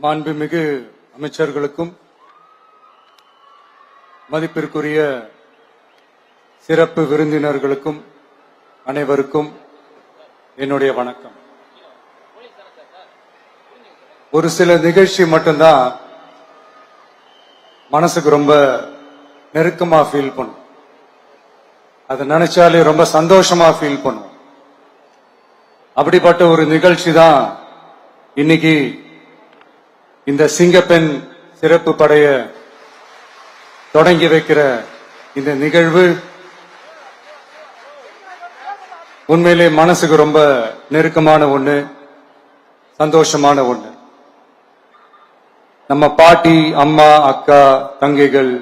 மாண்புமிகு அமைச்சர்களுக்கும் மதிப்பிற்குரிய சிறப்பு விருந்தினர்களுக்கும் அனைவருக்கும் என்னுடைய வணக்கம். ஒரு சில நிகழ்ச்சி மட்டும்தான் மனசுக்கு ரொம்ப நெருக்கமா ஃபீல் பண்ணும். அதை நினைச்சாலே ரொம்ப சந்தோஷமா ஃபீல் பண்ணும். அப்படிப்பட்ட ஒரு நிகழ்ச்சி தான் இன்னைக்கு இந்த சிங்கப்பெண் சிறப்பு படைய தொடங்கி வைக்கிற இந்த நிகழ்வு. உண்மையிலே மனசுக்கு ரொம்ப நெருக்கமான ஒண்ணு, சந்தோஷமான ஒண்ணு. நம்ம பாட்டி, அம்மா, அக்கா, தங்கைகள்,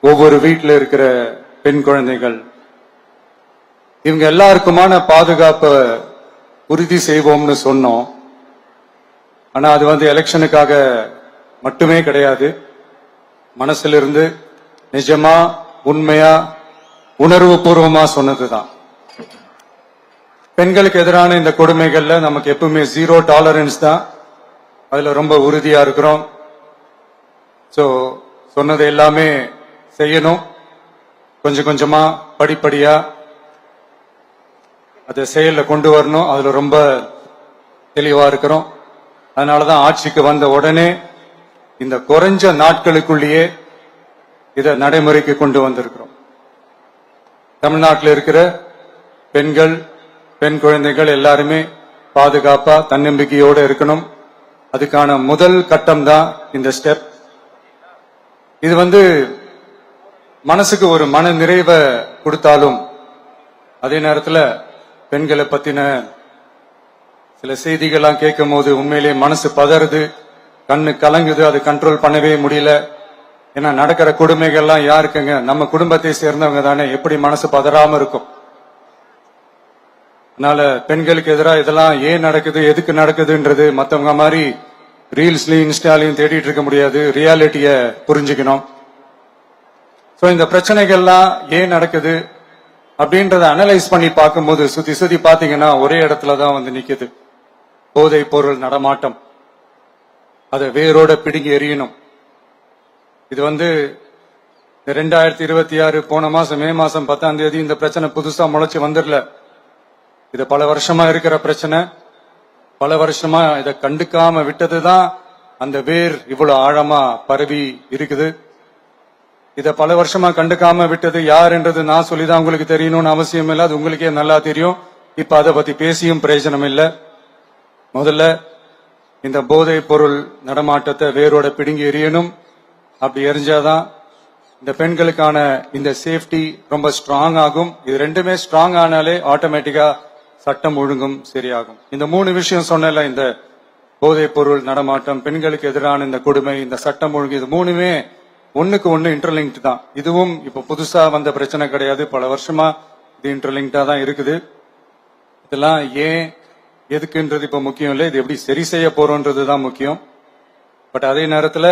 ஒவ்வொரு வீட்டில் இருக்கிற பெண் குழந்தைகள், இவங்க எல்லாருக்குமான பாதுகாப்பை உறுதி செய்வோம்னு சொன்னோம். ஆனா அது எலெக்ஷனுக்காக மட்டுமே கிடையாது. மனசுல இருந்து நிஜமா, உண்மையா, உணர்வு பூர்வமா சொன்னதுதான். பெண்களுக்கு எதிரான இந்த கொடுமைகள்ல நமக்கு எப்பவுமே 0 டாலரன்ஸ் தான். அதுல ரொம்ப உறுதியா இருக்கிறோம். சோ சொன்னது எல்லாமே செய்யணும். கொஞ்சம் கொஞ்சமா, படிப்படியா அதை செயல்ல கொண்டு வரணும். அதுல ரொம்ப தெளிவா இருக்கிறோம். அதனாலதான் ஆட்சிக்கு வந்த உடனே இந்த குறைஞ்ச நாட்களுக்குள்ளேயே இதை நடைமுறைக்கு கொண்டு வந்திருக்கிறோம். தமிழ்நாட்டில் இருக்கிற பெண்கள், பெண் குழந்தைகள் எல்லாருமே பாதுகாப்பா, தன்னம்பிக்கையோட இருக்கணும். அதுக்கான முதல் கட்டம் தான் இந்த ஸ்டெப். இது மனசுக்கு ஒரு மன நிறைவை கொடுத்தாலும், அதே நேரத்தில் பெண்களை பத்தின சில செய்திகள்லாம் கேட்கும் போது உண்மையிலே மனசு பதறுது, கண்ணு கலங்குது. அது கண்ட்ரோல் பண்ணவே முடியல. ஏன்னா நடக்கிற கொடுமைகள்லாம் யாருக்குங்க? நம்ம குடும்பத்தை சேர்ந்தவங்க தானே. எப்படி மனசு பதறாம இருக்கும்? அதனால பெண்களுக்கு எதிராக இதெல்லாம் ஏன் நடக்குது, எதுக்கு நடக்குதுன்றது மத்தவங்க மாதிரி ரீல்ஸ்லயும் இன்ஸ்டாலையும் தேடிட்டு இருக்க முடியாது. ரியாலிட்டிய புரிஞ்சுக்கணும். சோ இந்த பிரச்சனைகள்லாம் ஏன் நடக்குது அப்படின்றத அனலைஸ் பண்ணி பார்க்கும்போது சுத்தி சுத்தி பாத்தீங்கன்னா ஒரே இடத்துலதான் நிக்குது. போதை பொருள் நடமாட்டம். அதை வேரோட பிடுங்கி எறியணும். இது 2026 போன மாசம் மே மாசம் 10ஆம் தேதி இந்த பிரச்சனை புதுசா முளைச்சு வந்துடல. இது பல வருஷமா இருக்கிற பிரச்சனை. பல வருஷமா இதை கண்டுக்காம விட்டதுதான் அந்த வேர் இவ்வளவு ஆழமா பரவி இருக்குது. இத பல வருஷமா கண்டுக்காம விட்டது யார் என்றது நான் சொல்லிதான் உங்களுக்கு தெரியணும்னு அவசியம் இல்லை. அது உங்களுக்கே நல்லா தெரியும். இப்ப அதை பத்தி பேசியும் பிரயோஜனம் இல்லை. முதல்ல இந்த போதை பொருள் நடமாட்டத்தை வேரோட பிடுங்கி எறியணும். அப்படி எரிஞ்சாதான் இந்த பெண்களுக்கான இந்த சேஃப்டி ரொம்ப ஸ்ட்ராங் ஆகும். இது ரெண்டுமே ஸ்ட்ராங் ஆனாலே ஆட்டோமேட்டிக்கா சட்டம் ஒழுங்கும் சரியாகும். இந்த 3 விஷயம் சொன்னல, இந்த போதை பொருள் நடமாட்டம், பெண்களுக்கு எதிரான இந்த கொடுமை, இந்த சட்டம் ஒழுங்கு, இது 3மே ஒண்ணுக்கு ஒண்ணு இன்டர்லிங்க்ட் தான். இதுவும் இப்ப புதுசா வந்த பிரச்சனை கிடையாது. பல வருஷமா இது இன்டர்லிங்க்டா தான் இருக்குது. இதெல்லாம் ஏன், எதுக்குன்றது இப்ப முக்கியம் இல்லை. இது எப்படி சரி செய்ய போறோம்ன்றது தான் முக்கியம். பட் அதே நேரத்துல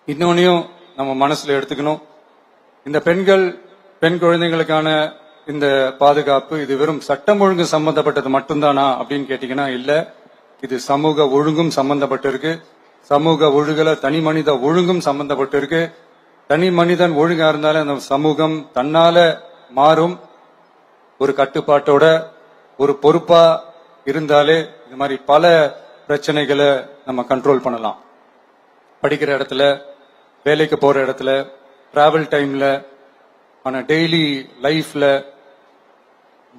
இன்னொன்னையும் நம்ம மனசுல எடுத்துக்கணும். இந்த பெண் குழந்தைகளுக்கான இந்த பாதுகாப்பு இது வெறும் சட்டம் ஒழுங்கு சம்பந்தப்பட்டது மட்டும்தானா அப்படின்னு கேட்டீங்கன்னா இல்ல. இது சமூக ஒழுங்கும் சம்பந்தப்பட்டிருக்கு. சமூக ஒழுங்குல தனி மனித ஒழுங்கும் சம்பந்தப்பட்டிருக்கு. தனி மனிதன் ஒழுங்கா இருந்தாலே அந்த சமூகம் தன்னால மாறும். ஒரு கட்டுப்பாட்டோட, ஒரு பொறுப்பா இருந்தாலே இது மாதிரி பல பிரச்சனைகளை நம்ம கண்ட்ரோல் பண்ணலாம். படிக்கிற இடத்துல, வேலைக்கு போற இடத்துல, டிராவல் டைம்ல, ஆனா டெய்லி லைஃப்ல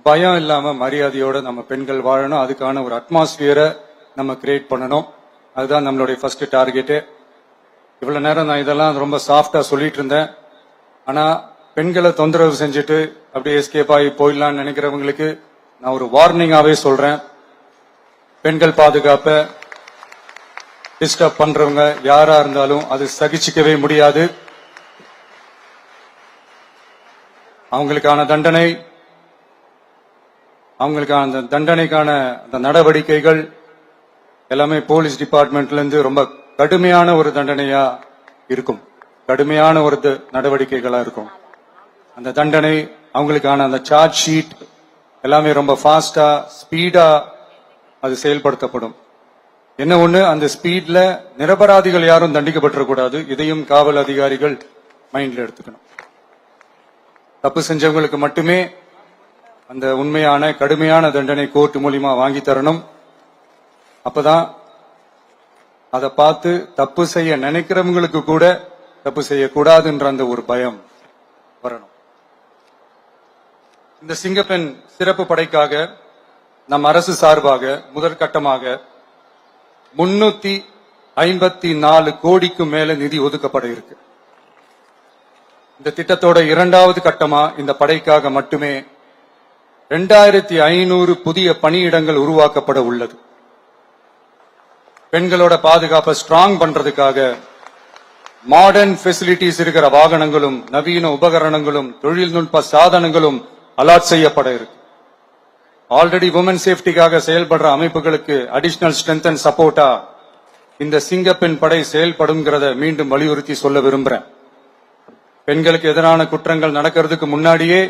பயம் இல்லாம மரியாதையோட நம்ம பெண்கள் வாழணும். அதுக்கான ஒரு அட்மாஸ்பியரை நம்ம கிரியேட் பண்ணணும். அதுதான் நம்மளுடைய ஃபர்ஸ்ட் டார்கெட்டு. இவ்வளவு நேரம் நான் இதெல்லாம் ரொம்ப சாஃப்டா சொல்லிட்டு இருந்தேன். ஆனா பெண்களை தொந்தரவு செஞ்சுட்டு அப்படியே எஸ்கேப் ஆகி போயிடலாம்னு நினைக்கிறவங்களுக்கு நான் ஒரு வார்னிங்காவே சொல்றேன். பெண்கள் பாதுகாப்பை டிஸ்டர்ப் பண்றவங்க யாரா இருந்தாலும் அது சகிச்சுக்கவே முடியாது. அவங்களுக்கான தண்டனைக்கான அந்த நடவடிக்கைகள் எல்லாமே போலீஸ் டிபார்ட்மெண்ட்ல இருந்து ரொம்ப கடுமையான ஒரு தண்டனையா இருக்கும். கடுமையான ஒரு நடவடிக்கைகளா இருக்கும். அந்த தண்டனை, அவங்களுக்கான அந்த சார்ஜ் ஷீட் எல்லாமே ரொம்ப ஃபாஸ்டா, ஸ்பீடா அது செயல்படுத்தப்படும். என்ன ஒண்ணு, அந்த ஸ்பீட்ல நிரபராதிகள் யாரும் தண்டிக்கப்பட்டிருக்கூடாது. இதையும் காவல் அதிகாரிகள் மைண்ட்ல எடுத்துக்கணும். தப்பு செஞ்சவங்களுக்கு மட்டுமே அந்த உண்மையான கடுமையான தண்டனை கோர்ட் மூலியமா வாங்கி தரணும். அப்பதான் அதை பார்த்து தப்பு செய்ய நினைக்கிறவங்களுக்கு கூட தப்பு செய்யக்கூடாதுன்ற அந்த ஒரு பயம் வரணும். இந்த சிங்கப்பெண் சிறப்பு படைக்காக நம் அரசு சார்பாக முதற்கட்டமாக 354 கோடிக்கு மேல நிதி ஒதுக்கப்பட இருக்கு. இந்த திட்டத்தோட இரண்டாவது கட்டமா இந்த படைக்காக மட்டுமே 2500 புதிய பணியிடங்கள் உருவாக்கப்பட உள்ளது. பெண்களோட பாதுகாப்பை ஸ்ட்ராங் பண்றதுக்காக மாடர்ன் ஃபெசிலிட்டிஸ் இருக்கிற வாகனங்களும் நவீன உபகரணங்களும் தொழில்நுட்ப சாதனங்களும் அலாட் செய்யப்பட இருக்கு. ஆல்ரெடி உமன் சேஃப்டிக்காக செயல்படுற அமைப்புகளுக்கு அடிஷனல் ஸ்ட்ரென்த் அண்ட் சப்போர்ட்டா இந்த சிங்கப்பெண் படை செயல்படுங்கிறத மீண்டும் வலியுறுத்தி சொல்ல விரும்புறேன். பெண்களுக்கு எதிரான குற்றங்கள் நடக்கிறதுக்கு முன்னாடியே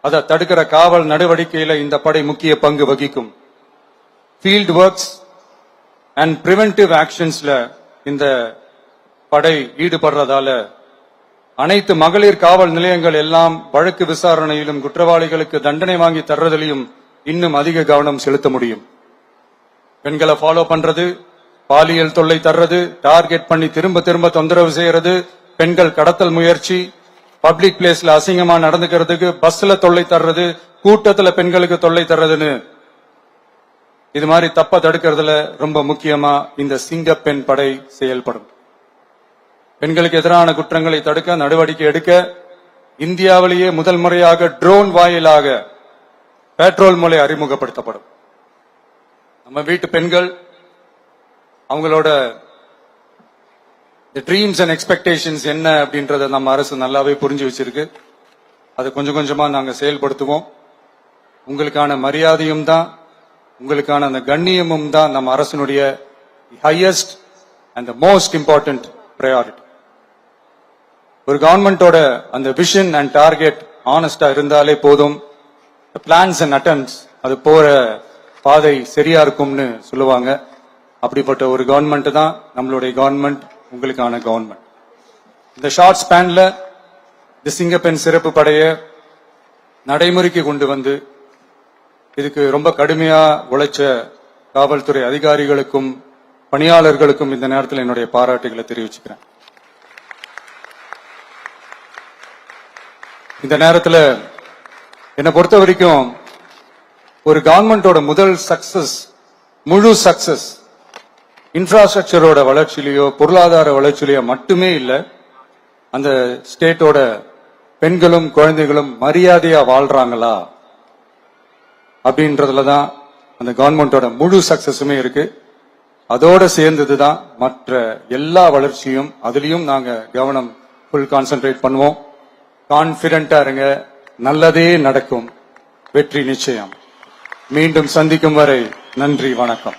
அதை தடுக்கிற காவல் நடவடிக்கையில இந்த படை முக்கிய பங்கு வகிக்கும். ஃபீல்ட் ஒர்க்ஸ் அண்ட் பிரிவென்டிவ் ஆக்ஷன்ஸ்ல இந்த படை ஈடுபடுறதால அனைத்து மகளிர் காவல் நிலையங்கள் எல்லாம் வழக்கு விசாரணையிலும் குற்றவாளிகளுக்கு தண்டனை வாங்கி தர்றதிலையும் இன்னும் அதிக கவனம் செலுத்த முடியும். பெண்களை ஃபாலோ பண்றது, பாலியல் தொல்லை தர்றது, டார்கெட் பண்ணி திரும்ப திரும்ப தொந்தரவு செய்யறது, பெண்கள் கடத்தல் முயற்சி, பப்ளிக் பிளேஸ்ல அசிங்கமா நடந்துக்கிறதுக்கு பஸ்ல தொல்லை தர்றது, கூட்டத்துல பெண்களுக்கு தொல்லை தர்றதுன்னு இது மாதிரி தப்ப தடுக்கிறதுல ரொம்ப முக்கியமா இந்த சிங்கப்பெண் படை செயல்படும். பெண்களுக்கு எதிரான குற்றங்களை தடுக்க நடவடிக்கை எடுக்க இந்தியாவிலேயே முதல் முறையாக ட்ரோன் வாயிலாக பெட்ரோல் மூலை அறிமுகப்படுத்தப்படும். நம்ம வீட்டு பெண்கள் அவங்களோட ட்ரீம்ஸ் அண்ட் எக்ஸ்பெக்டேஷன்ஸ் என்ன அப்படின்றத நம்ம அரசு நல்லாவே புரிஞ்சு வச்சிருக்கு. அது கொஞ்சம் கொஞ்சமா நாங்க செயல்படுத்துவோம். உங்களுக்கான மரியாதையும் தான், உங்களுக்கான அந்த கண்ணியமும் தான் நம்ம அரசினுடைய highest and the most important priority. ஒரு கவர்மெண்டோட அந்த விஷன் அண்ட் டார்கெட் ஆனஸ்டா இருந்தாலே போதும். பிளான்ஸ் அண்ட் அட்டெம்ப்ட்ஸ் அது போற பாதை சரியா இருக்கும்னு சொல்லுவாங்க. அப்படிப்பட்ட ஒரு கவர்மெண்ட் தான் நம்மளுடைய கவர்மெண்ட், உங்களுக்கான கவர்மெண்ட். இந்த ஷார்ட் ஸ்பேன்ல இந்த சிங்கப்பெண் சிறப்பு படையை நடைமுறைக்கு கொண்டு வந்து இதுக்கு ரொம்ப கடுமையா உழைச்ச காவல்துறை அதிகாரிகளுக்கும் பணியாளர்களுக்கும் இந்த நேரத்தில் என்னுடைய பாராட்டுகளை தெரிவிச்சுக்கிறேன். இந்த நேரத்தில் என்னை பொறுத்த வரைக்கும் ஒரு கவர்மெண்டோட முதல் சக்சஸ், முழு சக்சஸ் இன்ஃப்ராஸ்ட்ரக்சரோட வளர்ச்சியிலையோ பொருளாதார வளர்ச்சியிலையோ மட்டுமே இல்லை, அந்த ஸ்டேட்டோட பெண்களும் குழந்தைகளும் மரியாதையா வாழ்றாங்களா அப்படின்றதுல தான் அந்த கவர்மெண்டோட முழு சக்சஸுமே இருக்கு. அதோட சேர்ந்ததுதான் மற்ற எல்லா வளர்ச்சியும். அதுலயும் நாங்க கவனம் ஃபுல் கான்சென்ட்ரேட் பண்ணுவோம். கான்பிடென்டா இருங்க, நல்லதே நடக்கும், வெற்றி நிச்சயம். மீண்டும் சந்திக்கும் வரை நன்றி, வணக்கம்.